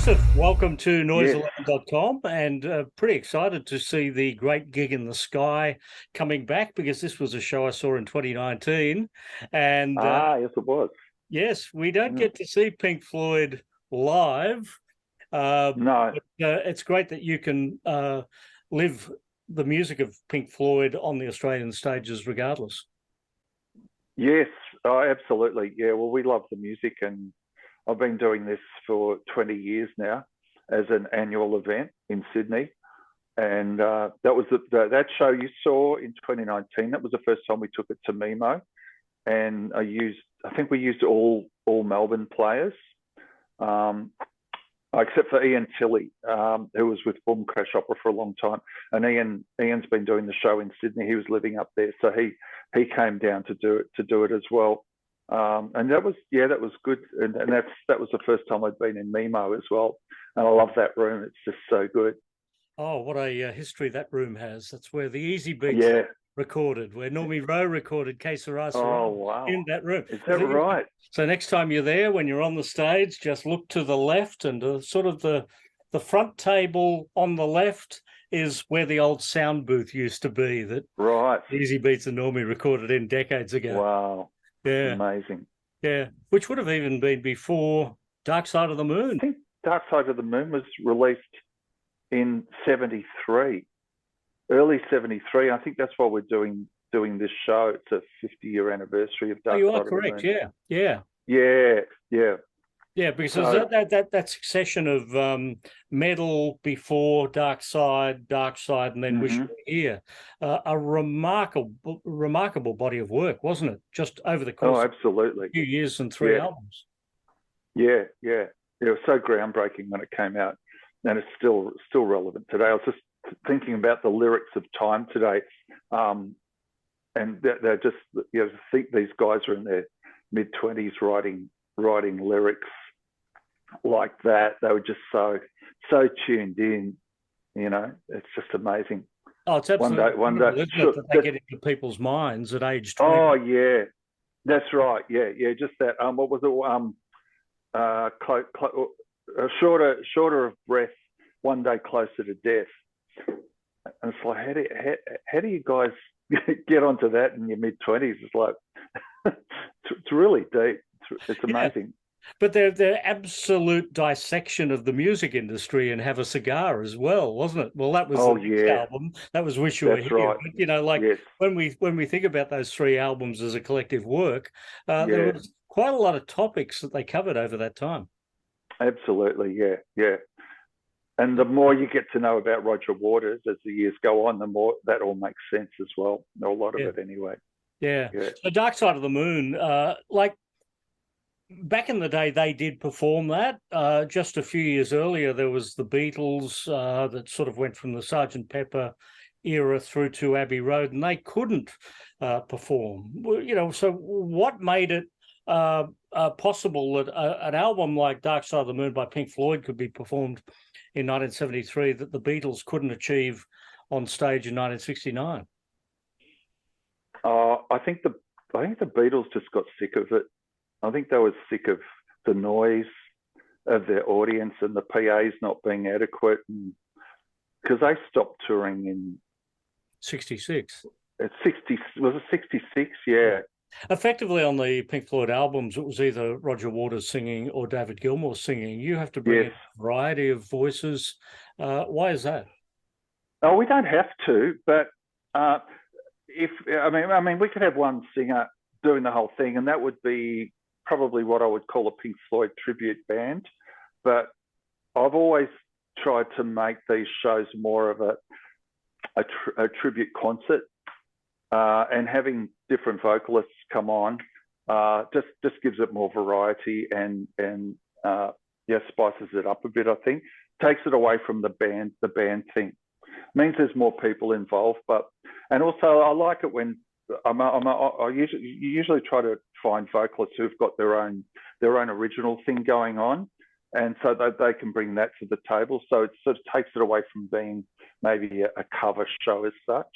Joseph, welcome to Yes. noise11.com, and pretty excited to see the Great Gig in the Sky coming back, because this was a show I saw in 2019. And Yes, it was. yes, we don't Mm. get to see Pink Floyd live. No. It's great that you can live the music of Pink Floyd on the Australian stages regardless. Yes. Oh, absolutely. Yeah. Well, we love the music, and I've been doing this for 20 years now as an annual event in Sydney. And that was that show you saw in 2019. That was the first time we took it to Mimo, and I think we used all Melbourne players. Except for Ian Tilley, who was with Boom Crash Opera for a long time. And Ian's been doing the show in Sydney. He was living up there, so he came down to do it as well. And that was good. And that was the first time I'd been in Mimo as well. And I love that room. It's just so good. Oh, what a history that room has. That's where the Easy Beats Yeah. recorded, where Normie Rowe recorded Que Sera Sera Oh wow. in that room. Is that right? So next time you're there, when you're on the stage, just look to the left, and sort of the front table on the left is where the old sound booth used to be that Right. Easy Beats and Normie recorded in decades ago. Wow. Yeah. Amazing. Yeah. Which would have even been before Dark Side of the Moon. I think Dark Side of the Moon was released in 73, early 73. I think that's why we're doing this show. It's a 50-year anniversary of Dark You Side are correct. of the Moon. Yeah, because So, that succession of metal before Dark Side, and then Wish You Were Here, a remarkable body of work, wasn't it? Just over the course of absolutely. a few years and three albums. Yeah. It was so groundbreaking when it came out, and it's still relevant today. I was just thinking about the lyrics of Time today, and they're just, I think these guys are in their mid-20s writing lyrics like that. They were just so tuned in. It's just amazing. Oh, it's absolutely one day, sure, that they get into people's minds at age 20. Oh yeah, that's right. Yeah. Just that. What was it? Shorter of breath, one day closer to death. And it's like, how do you guys get onto that in your mid-20s? It's like, it's really deep. It's amazing. But they're absolute dissection of the music industry and Have a Cigar as well, wasn't it? Well, that was the next album. That was Wish You Were Here. Right. But, yes. when we think about those three albums as a collective work, there was quite a lot of topics that they covered over that time. Absolutely, yeah. And the more you get to know about Roger Waters as the years go on, the more that all makes sense as well. A lot of it anyway. Yeah. So Dark Side of the Moon, back in the day, they did perform that. Just a few years earlier, there was the Beatles that sort of went from the Sgt. Pepper era through to Abbey Road, and they couldn't perform. So what made it possible that an album like Dark Side of the Moon by Pink Floyd could be performed in 1973 that the Beatles couldn't achieve on stage in 1969? I think the Beatles just got sick of it. I think they were sick of the noise of their audience and the PAs not being adequate, because they stopped touring in 66. At 60, was it 66? Yeah. Effectively, on the Pink Floyd albums, it was either Roger Waters singing or David Gilmour singing. You have to bring in a variety of voices. Why is that? Oh, we don't have to, but we could have one singer doing the whole thing, and that would be probably what I would call a Pink Floyd tribute band. But I've always tried to make these shows more of a tribute concert, and having different vocalists come on just gives it more variety and spices it up a bit. I think takes it away from the band thing. Means there's more people involved, and also I like it when I usually try to find vocalists who've got their own original thing going on, and so they can bring that to the table. So it sort of takes it away from being maybe a cover show as such.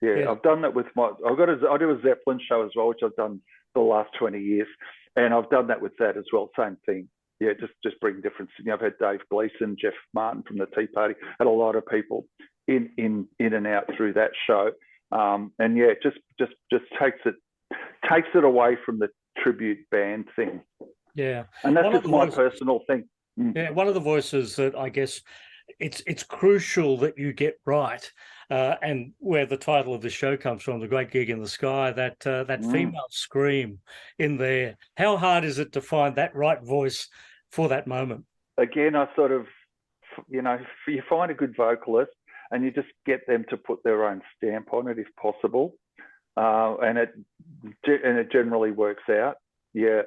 Yeah, I've done that with I do a Zeppelin show as well, which I've done the last 20 years, and I've done that with that as well. Same thing. just bring different. I've had Dave Gleeson, Jeff Martin from the Tea Party, had a lot of people in and out through that show, and yeah, it just takes it away from the tribute band thing. Yeah, and that's just my personal thing. Yeah, one of the voices that I guess it's crucial that you get right, and where the title of the show comes from, The Great Gig in the Sky, that female scream in there. How hard is it to find that right voice for that moment? Again, I sort of, you find a good vocalist and you just get them to put their own stamp on it if possible, and it generally works out. Yeah.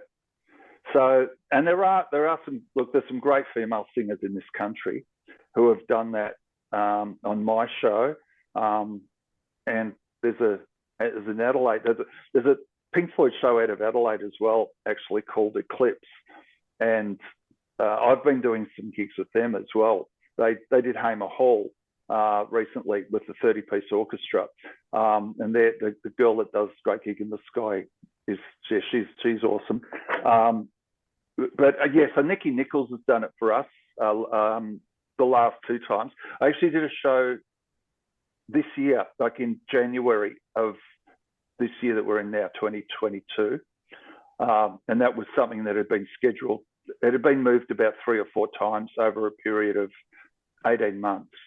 So, and there are there's some great female singers in this country who have done that on my show, and there's an Adelaide, there's a Pink Floyd show out of Adelaide as well, actually, called Eclipse, and I've been doing some gigs with them as well. They did Hamer Hall recently with the 30-piece orchestra, and the girl that does Great Gig in the Sky she's awesome. But so Nikki Nichols has done it for us the last 2 times. I actually did a show this year, like in January of this year that we're in now, 2022, and that was something that had been scheduled. It had been moved about 3 or 4 times over a period of 18 months.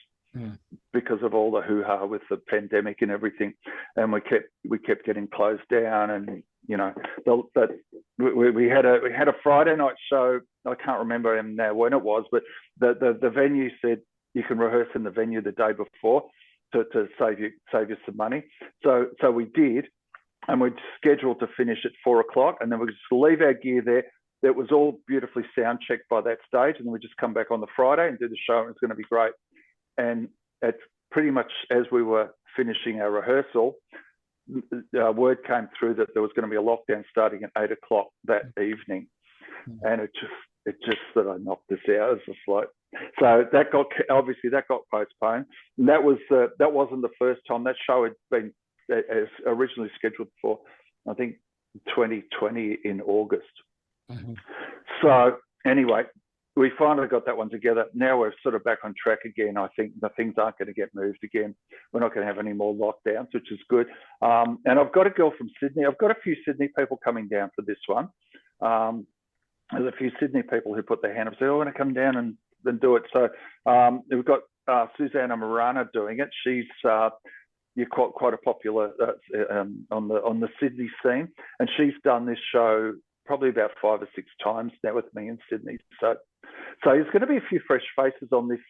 Because of all the hoo-ha with the pandemic and everything, and we kept getting closed down, and we had a Friday night show. I can't remember now when it was, but the venue said you can rehearse in the venue the day before to save you some money. So we did, and we're scheduled to finish at 4 o'clock, and then we just leave our gear there. It was all beautifully sound checked by that stage, and then we just come back on the Friday and do the show, and it's going to be great. And it's pretty much as we were finishing our rehearsal, word came through that there was going to be a lockdown starting at 8 o'clock that evening, and it just sort of knocked us out. It was just like, so that got postponed. And that wasn't the first time. That show had been originally scheduled for, I think, 2020 in August. So anyway, we finally got that one together. Now we're sort of back on track again. I think the things aren't going to get moved again. We're not going to have any more lockdowns, which is good. And I've got a girl from Sydney. I've got a few Sydney people coming down for this one. There's a few Sydney people who put their hand up and say, I want to come down and do it. So we've got Susannah Mirana doing it. She's quite a popular on the Sydney scene, and she's done this show probably about 5 or 6 times now with me in Sydney. So there's going to be a few fresh faces on this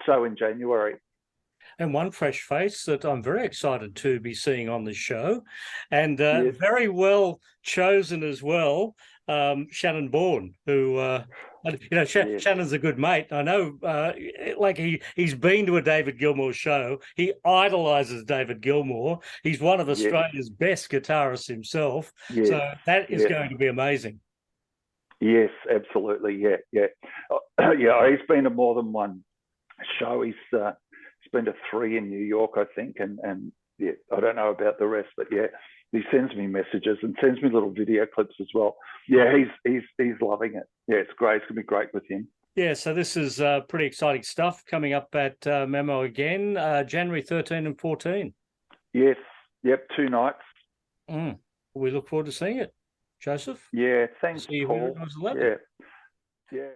show in January. And one fresh face that I'm very excited to be seeing on the show, and very well chosen as well, Shannon Bourne, who Shannon's a good mate. I know, like he's been to a David Gilmour show. He idolises David Gilmour. He's one of Australia's best guitarists himself. So that is going to be amazing. Yes, absolutely. Yeah. He's been to more than one show. He's been to 3 in New York, I think, and I don't know about the rest, but he sends me messages and sends me little video clips as well. Yeah, he's loving it. Yeah, it's great. It's gonna be great with him. Yeah, so this is pretty exciting stuff coming up at Memo again, January 13 and 14. Yes. Yep. 2 nights. We look forward to seeing it, Joseph. Yeah. Thanks, See you Paul. when it was 11. Yeah.